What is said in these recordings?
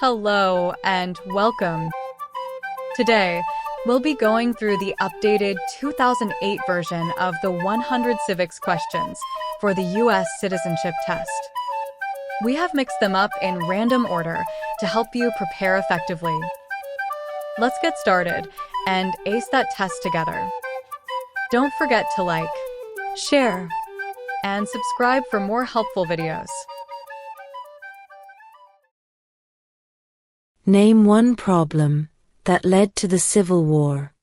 Hello and welcome. Today, we'll be going through the updated 2008 version of the 100 Civics Questions for the U.S. Citizenship Test. We have mixed them up in random order to help you prepare effectively. Let's get started and ace that test together. Don't forget to like, share, and subscribe for more helpful videos. Name one problem that led to the Civil War.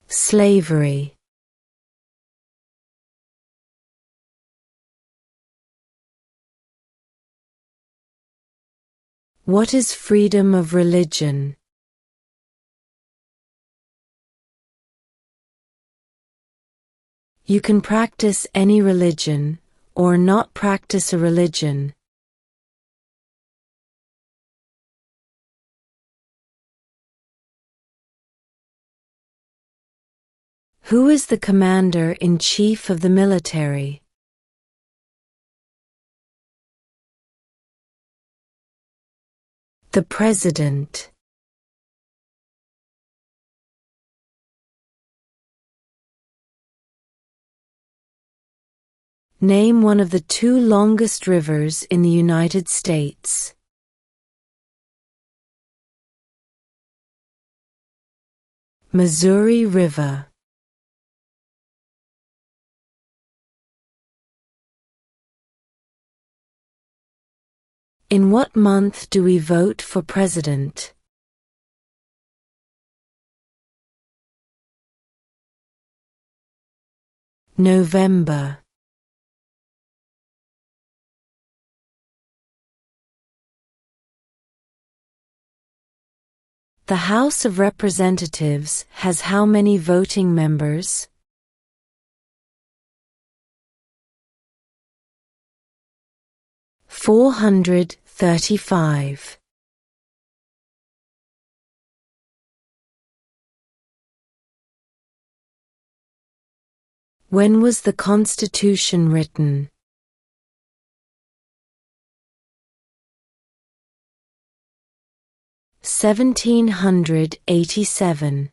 Slavery. What is freedom of religion? You can practice any religion or not practice a religion. Who is the commander-in-chief of the military? The President. Name one of the two longest rivers in the United States. Missouri River. In what month do we vote for president? November. The House of Representatives has how many voting members? $435. When was the Constitution written? (1787).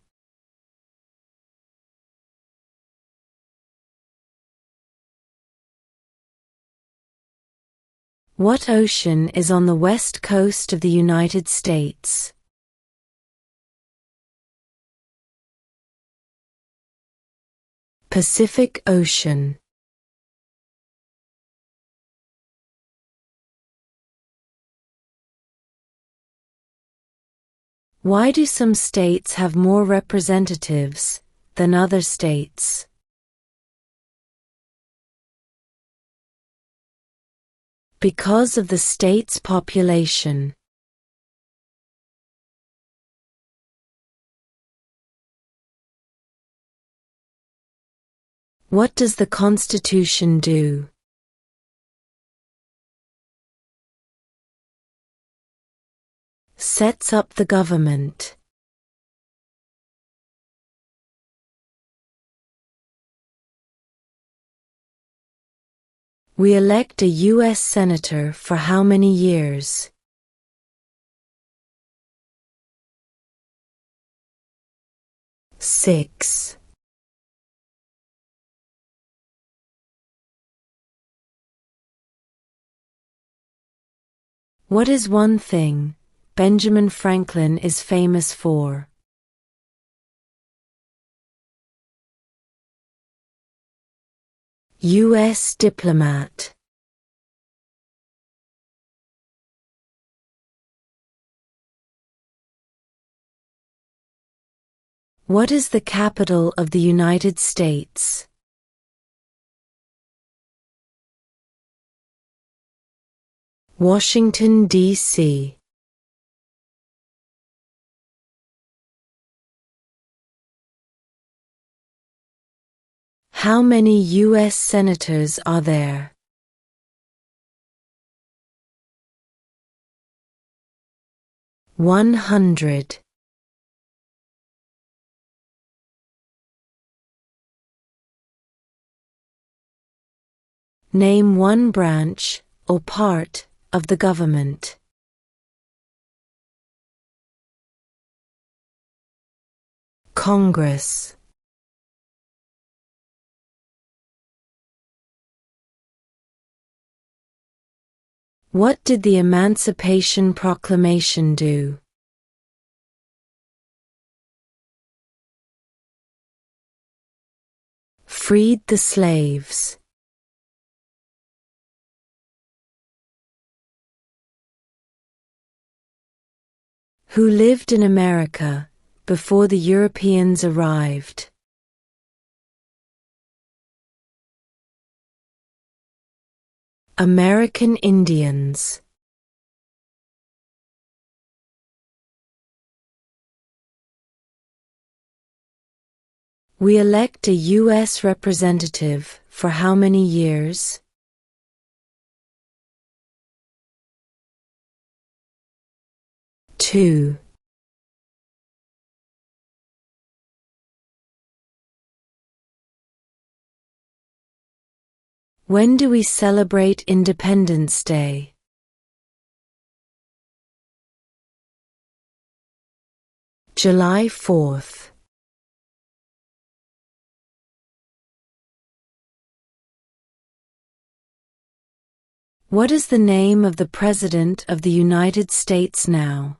What ocean is on the west coast of the United States? Pacific Ocean. Why do some states have more representatives than other states? Because of the state's population. What does the Constitution do? Sets up the government. We elect a U.S. Senator for how many years? 6. What is one thing Benjamin Franklin is famous for? U.S. diplomat. What is the capital of the United States? Washington, D.C. How many U.S. senators are there? 100. Name one branch or part of the government. Congress. What did the Emancipation Proclamation do? Freed the slaves. Who lived in America before the Europeans arrived? American Indians. We elect a U.S. representative for how many years? Two. When do we celebrate Independence Day? July 4th. What is the name of the President of the United States now?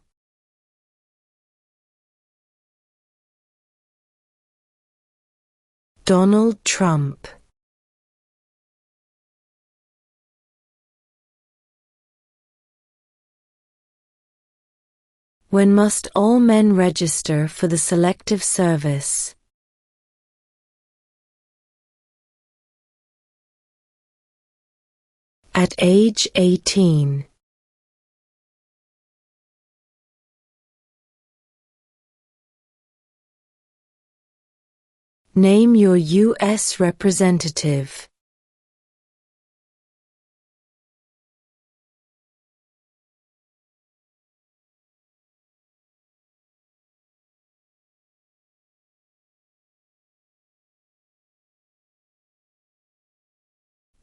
Donald Trump. When must all men register for the Selective Service? At age 18. Name your U.S. representative.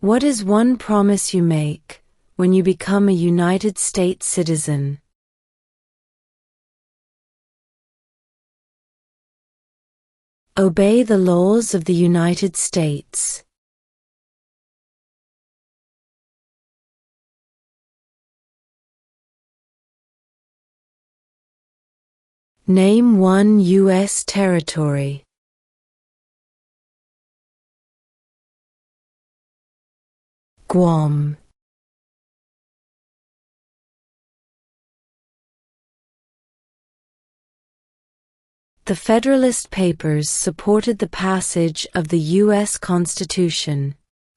What is one promise you make when you become a United States citizen? Obey the laws of the United States. Name one U.S. territory. Guam. The Federalist Papers supported the passage of the U.S. Constitution.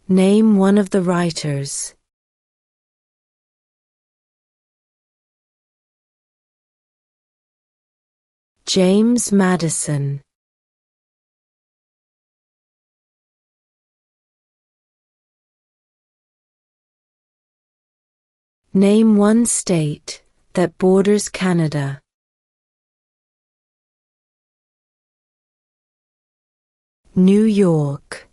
Name one of the writers. James Madison. Name one state that borders Canada. New York.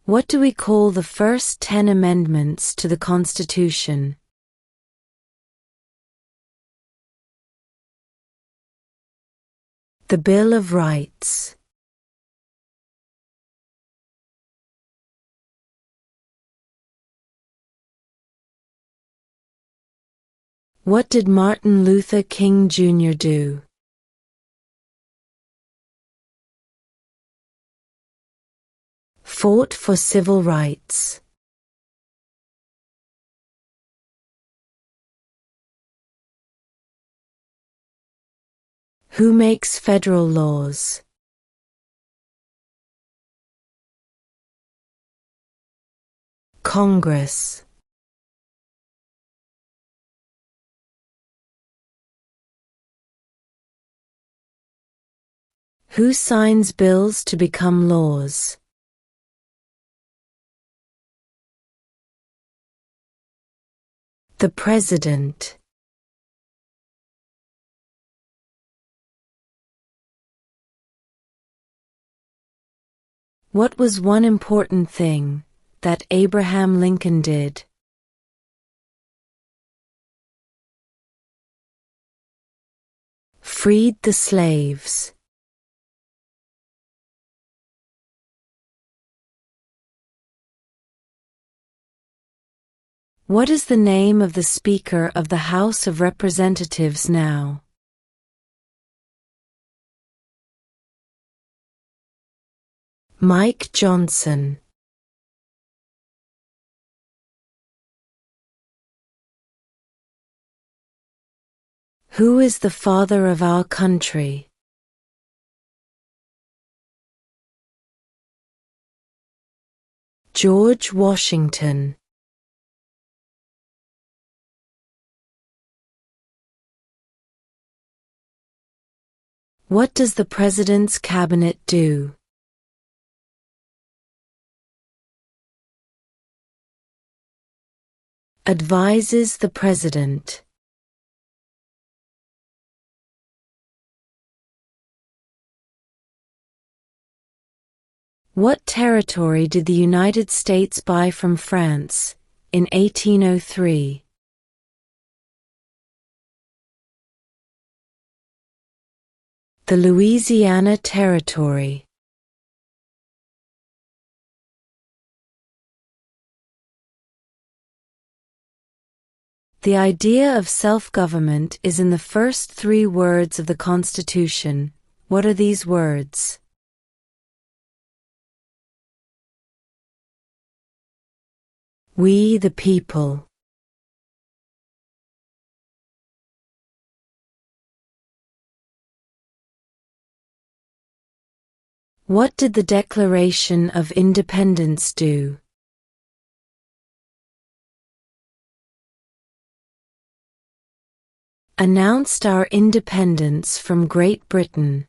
What do we call the first 10 amendments to the Constitution? The Bill of Rights. What did Martin Luther King Jr. do? Fought for civil rights. Who makes federal laws? Congress. Who signs bills to become laws? The President. What was one important thing that Abraham Lincoln did? Freed the slaves. What is the name of the Speaker of the House of Representatives now? Mike Johnson. Who is the father of our country? George Washington. What does the President's Cabinet do? Advises the President. What territory did the United States buy from France in 1803? The Louisiana Territory. The idea of self-government is in the first 3 words of the Constitution. What are these words? We the people. What did the Declaration of Independence do? Announced our independence from Great Britain.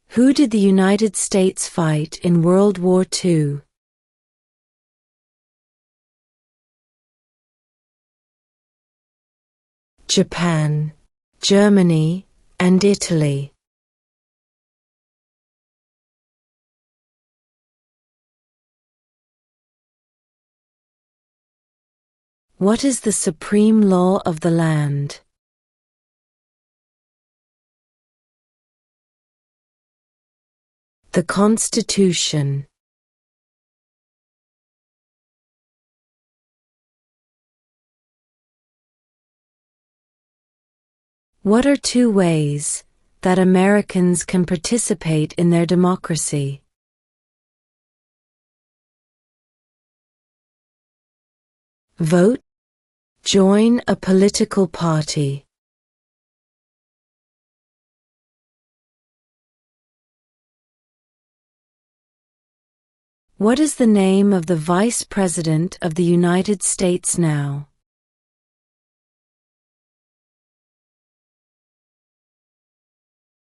Who did the United States fight in World War II? Japan, Germany, and Italy. What is the supreme law of the land? The Constitution. What are 2 ways that Americans can participate in their democracy? Vote. Join a political party. What is the name of the Vice President of the United States now?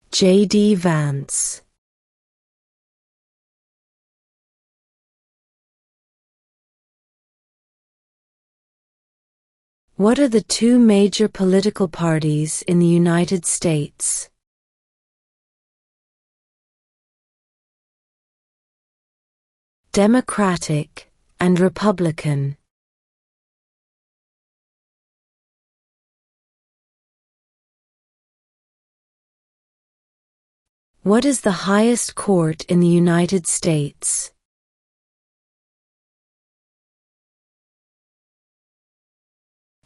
J.D. Vance. What are the 2 major political parties in the United States? Democratic and Republican. What is the highest court in the United States?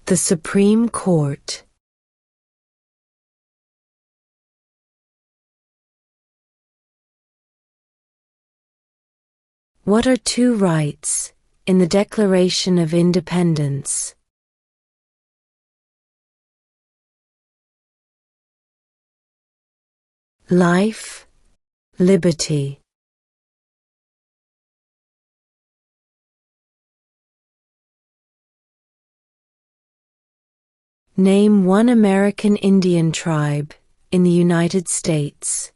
The Supreme Court. What are 2 rights in the Declaration of Independence? Life, liberty. Name 1 American Indian tribe in the United States.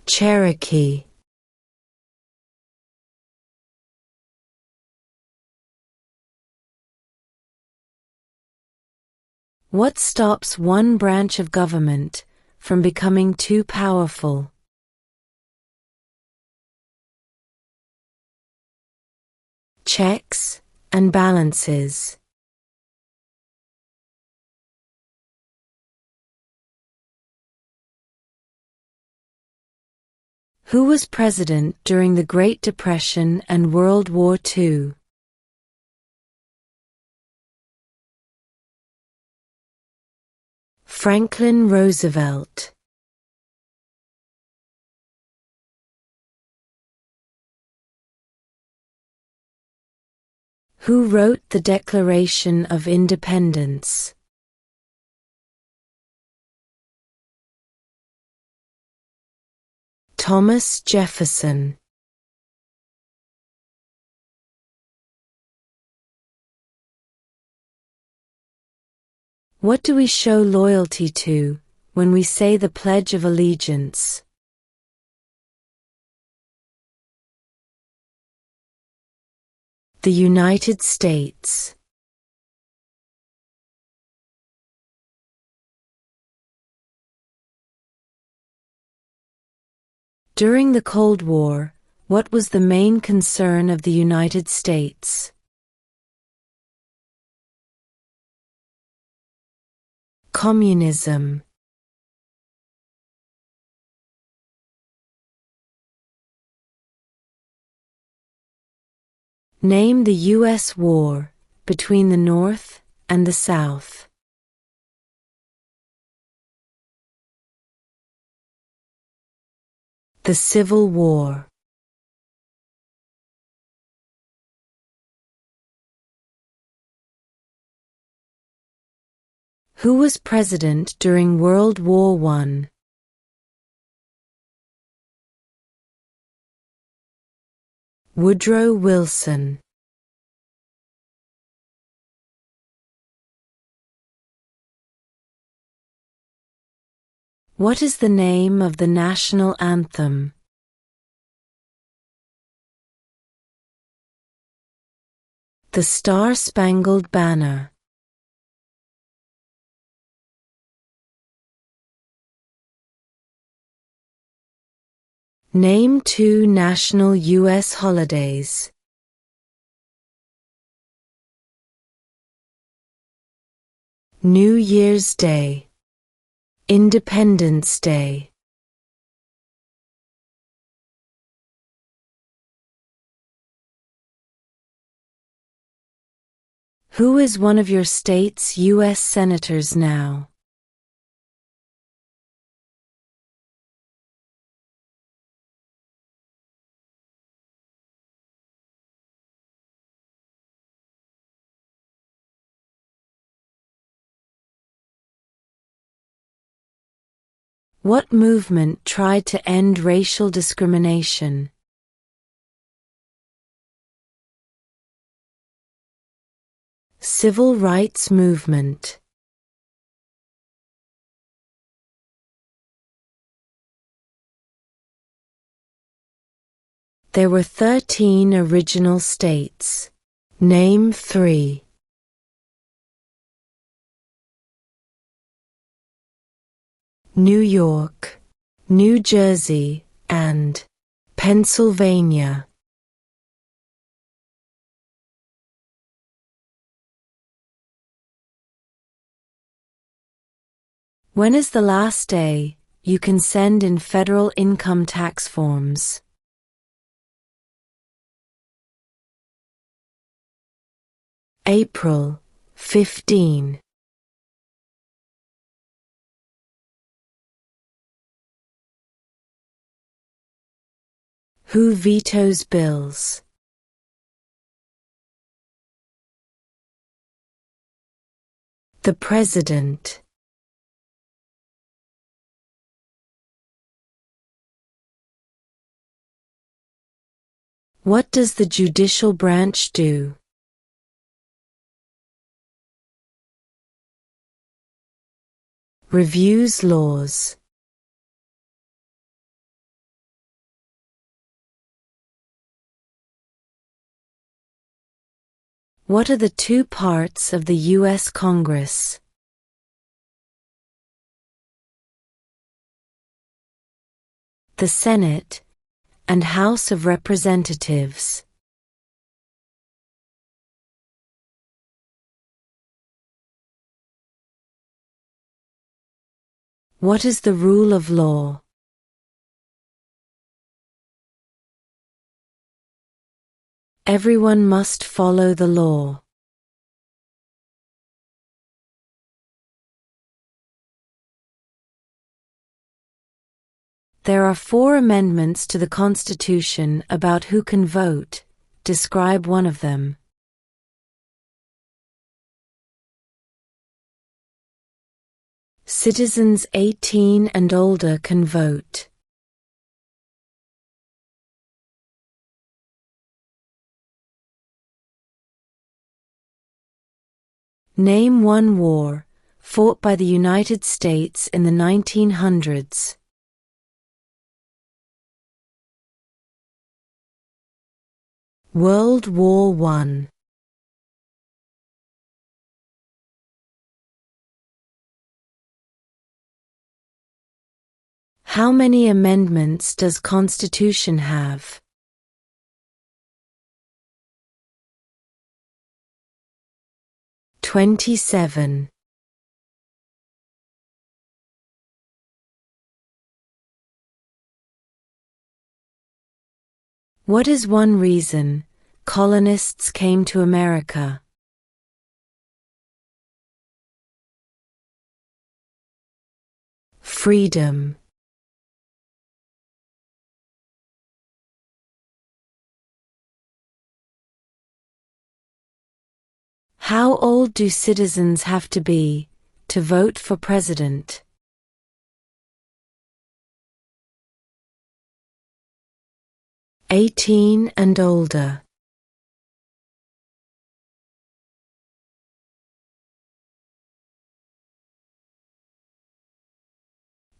Cherokee. What stops one branch of government from becoming too powerful? Checks and balances. Who was president during the Great Depression and World War II? Franklin Roosevelt. Who wrote the Declaration of Independence? Thomas Jefferson. What do we show loyalty to when we say the Pledge of Allegiance? The United States. During the Cold War, what was the main concern of the United States? Communism. Name the U.S. war between the North and the South. The Civil War. Who was president during World War I? Woodrow Wilson. What is the name of the national anthem? The Star-Spangled Banner. Name 2 national U.S. holidays. New Year's Day. Independence Day. Who is one of your state's U.S. senators now? What movement tried to end racial discrimination? Civil rights movement. There were 13 original states. Name 3. New York, New Jersey, and Pennsylvania. When is the last day you can send in federal income tax forms? April 15. Who vetoes bills? The President. What does the judicial branch do? Reviews laws. What are the 2 parts of the U.S. Congress? the Senate, and House of Representatives. What is the rule of law? Everyone must follow the law. There are 4 amendments to the Constitution about who can vote. Describe one of them. Citizens 18 and older can vote. Name one war fought by the United States in the 1900s. World War I. How many amendments does Constitution have? "27". What is one reason colonists came to America? Freedom. How old do citizens have to be to vote for president? 18 and older.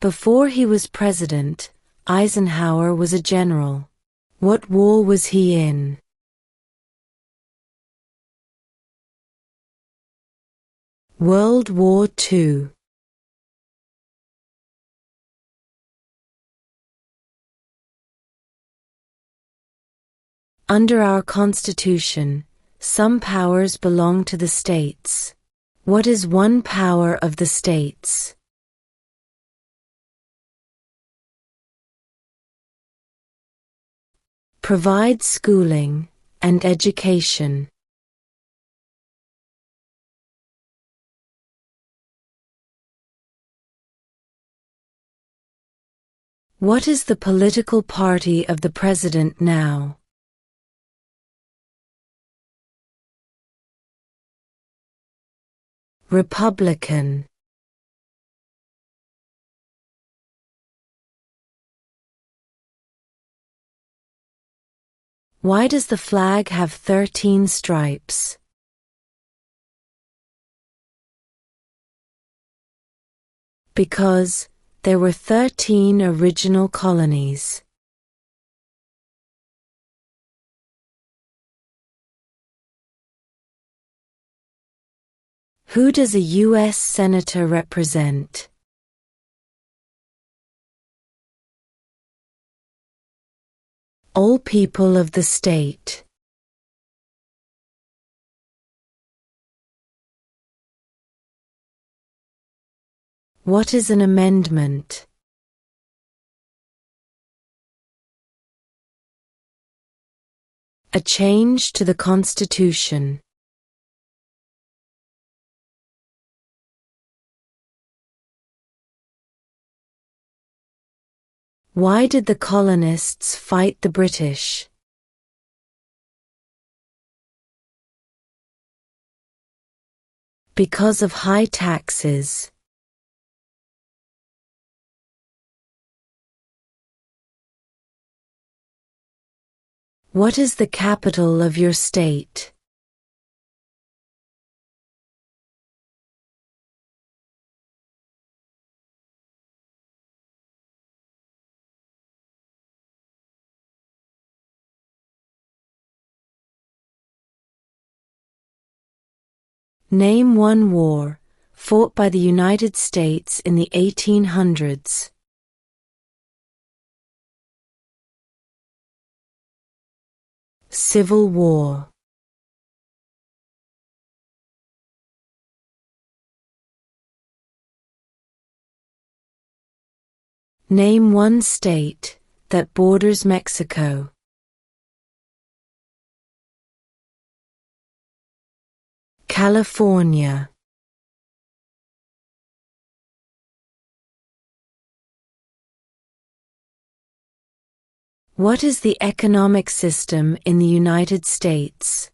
Before he was president, Eisenhower was a general. What war was he in? World War II. Under our Constitution, some powers belong to the states. What is one power of the states? Provide schooling and education. What is the political party of the president now? Republican. Why does the flag have 13 stripes? Because there were 13 original colonies. Who does a U.S. Senator represent? All people of the state. What is an amendment? A change to the Constitution. Why did the colonists fight the British? Because of high taxes. What is the capital of your state? Name one war fought by the United States in the 1800s. Civil War. Name one state that borders Mexico. California. What is the economic system in the United States?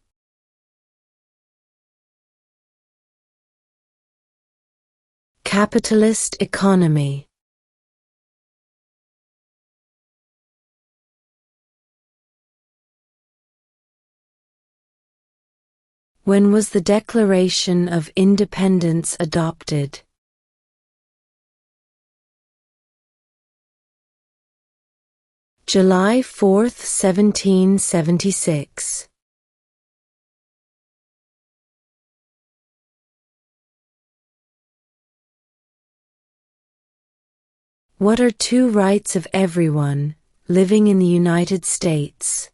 Capitalist economy. When was the Declaration of Independence adopted? July 4, 1776. What are two rights of everyone living in the United States?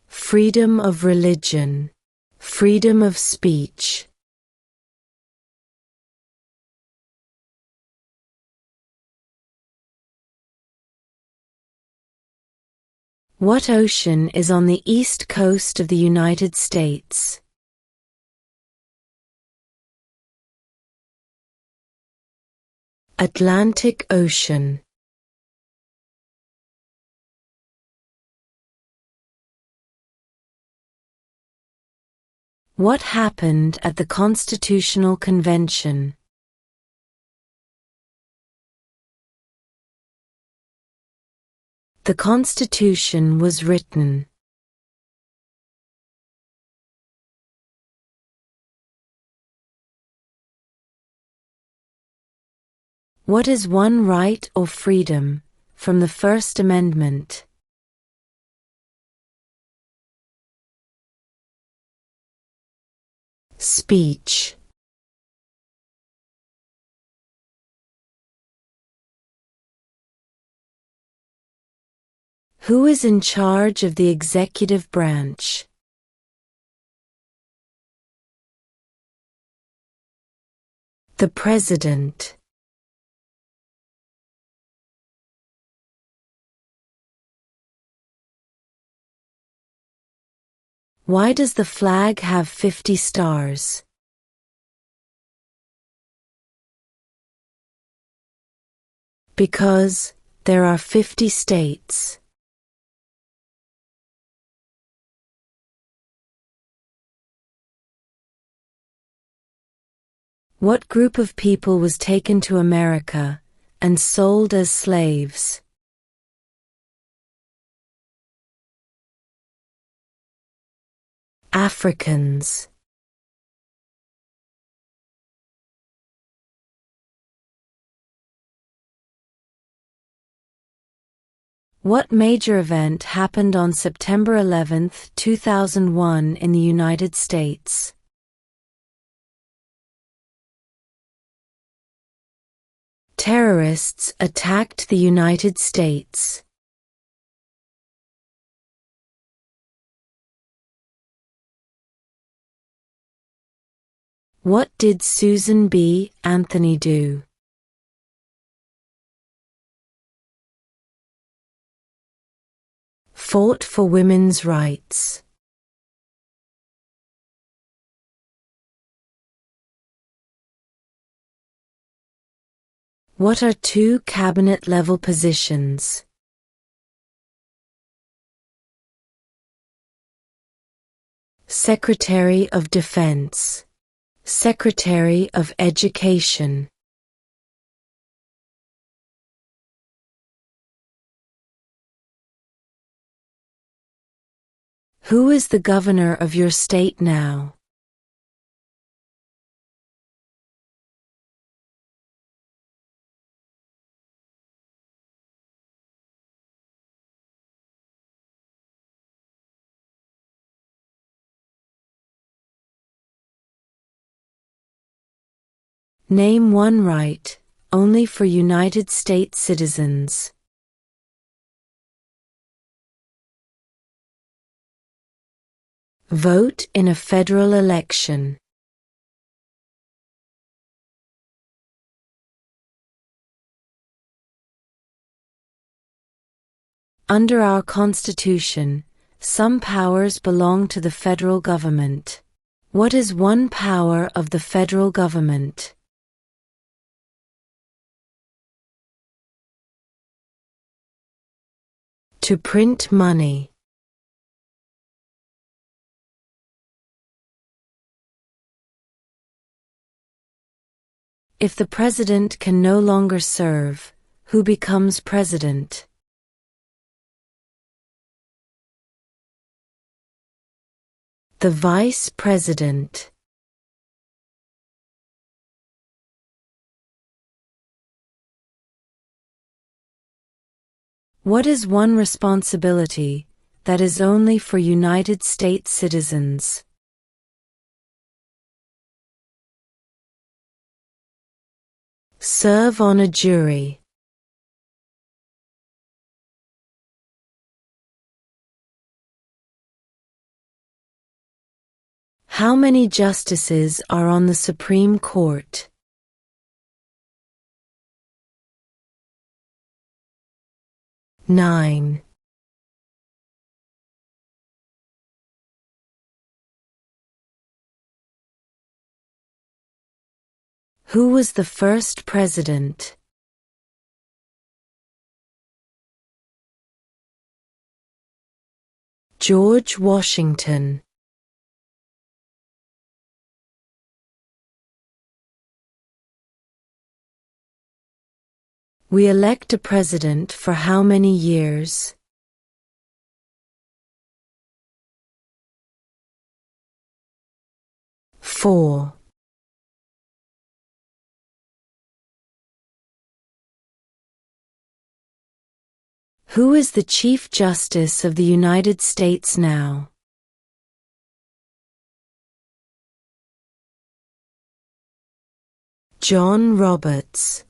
Freedom of religion, freedom of speech. What ocean is on the east coast of the United States? Atlantic Ocean. What happened at the Constitutional Convention? The Constitution was written. What is one right or freedom from the First Amendment? Speech. Who is in charge of the executive branch? The President. Why does the flag have 50 stars? Because there are 50 states. What group of people was taken to America and sold as slaves? Africans. What major event happened on September 11, 2001 in the United States? Terrorists attacked the United States. What did Susan B. Anthony do? Fought for women's rights. What are two cabinet-level positions? Secretary of Defense. Secretary of Education. Who is the governor of your state now? Name one right only for United States citizens? Vote in a federal election. Under our Constitution, some powers belong to the federal government. What is one power of the federal government? To print money. If the president can no longer serve, who becomes president? The vice president. What is one responsibility that is only for United States citizens? Serve on a jury. How many justices are on the Supreme Court? 9. Who was the first president? George Washington. We elect a president for how many years? 4. Who is the Chief Justice of the United States now? John Roberts.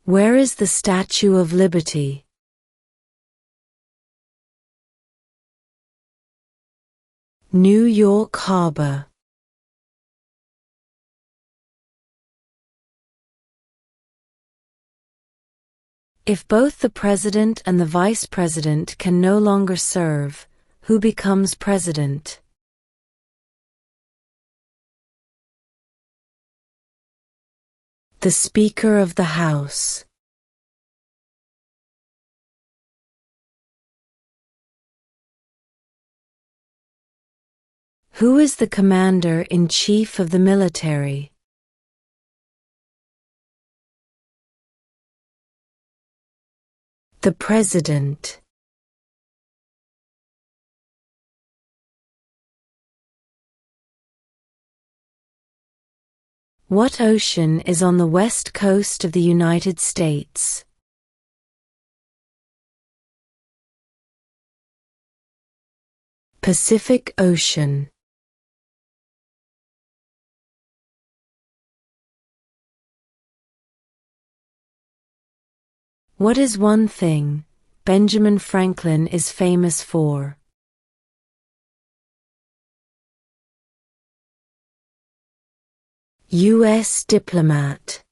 Where is the Statue of Liberty? New York Harbor. If both the president and the vice president can no longer serve, who becomes president? The Speaker of the House. Who is the Commander-in-Chief of the military? The President. What ocean is on the west coast of the United States? Pacific Ocean. What is one thing Benjamin Franklin is famous for? U.S. diplomat.